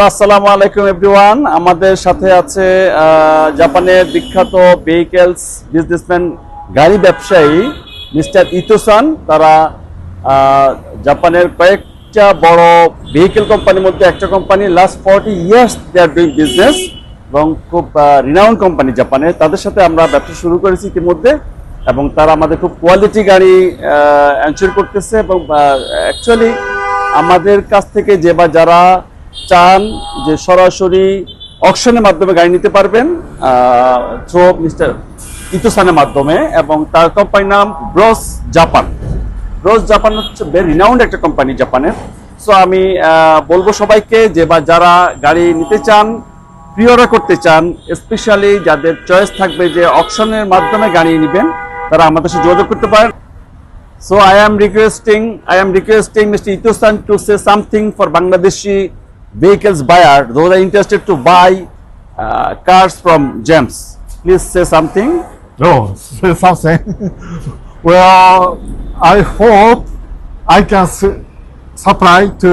আসসালামু আলাইকুম এভরিওয়ান। আমাদের সাথে আছে জাপানের বিখ্যাত ভেহিকেলস বিজনেসম্যান, গাড়ি ব্যবসায়ী মিস্টার ইতো-সান। তারা জাপানের কয়েকটা বড় ভেহিকেল কোম্পানির মধ্যে একটা company, last 40 years they are doing business এবং খুব রিনাউন্ড কোম্পানি জাপানের। তাদের সাথে আমরা ব্যবসা শুরু করেছি ইতিমধ্যে এবং তারা আমাদের খুব কোয়ালিটি গাড়ি এনশিওর করতেছে এবং অ্যাকচুয়ালি আমাদের কাছ থেকে যারা চান যে সরাসরি অকশনের মাধ্যমে গাড়ি নিতে পারবেন থ্রু মিস্টার ইতো-সানের মাধ্যমে, এবং তার কোম্পানির নাম ব্রস জাপান। ব্রস জাপান হচ্ছে ভেরি রিনাউন্ড একটা কোম্পানি জাপানের। সো আমি বলবো সবাইকে যারা গাড়ি নিতে চান, প্রি অর্ডার করতে চান, স্পেশালি যাদের চয়েস থাকবে যে অকশনের মাধ্যমে গাড়ি নেবেন, তারা আমাদের সাথে যোগাযোগ করতে পারেন। So I am requesting Mr. Ito-san to say something for Bangladeshi vehicles buyer, those are interested to buy cars from GEMS. Please say something. No, say something. Well, I hope I can supply to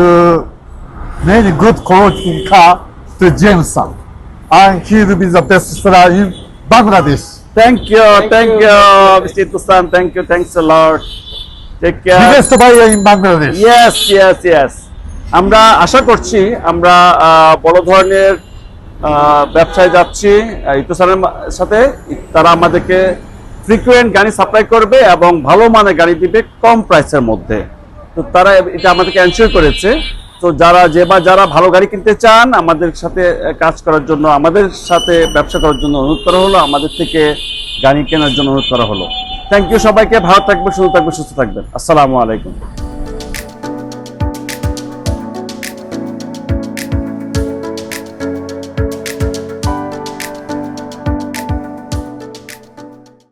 many good quality car to James. And he will be the best seller in Bangladesh. Thank you, Mr. Ito-san. Thanks a lot. Take care. Biggest buyer in Bangladesh. Yes. আমরা আশা করছি আমরা বড় ধরনের ব্যবসায় যাচ্ছি ইতো-সানের সাথে। তারা আমাদেরকে ফ্রিকুয়েন্ট গাড়ি সাপ্লাই করবে এবং ভালো মানের গাড়ি দিবে কম প্রাইসের মধ্যে। তো তারা এটা আমাদেরকে এনশিওর করেছে। তো যারা ভালো গাড়ি কিনতে চান, আমাদের সাথে কাজ করার জন্য, আমাদের সাথে ব্যবসা করার জন্য অনুরোধ করা হলো, আমাদের থেকে গাড়ি কেনার জন্য অনুরোধ করা হলো। থ্যাংক ইউ সবাইকে। ভালো থাকবেন, সুস্থ থাকবেন। আসসালামু আলাইকুম।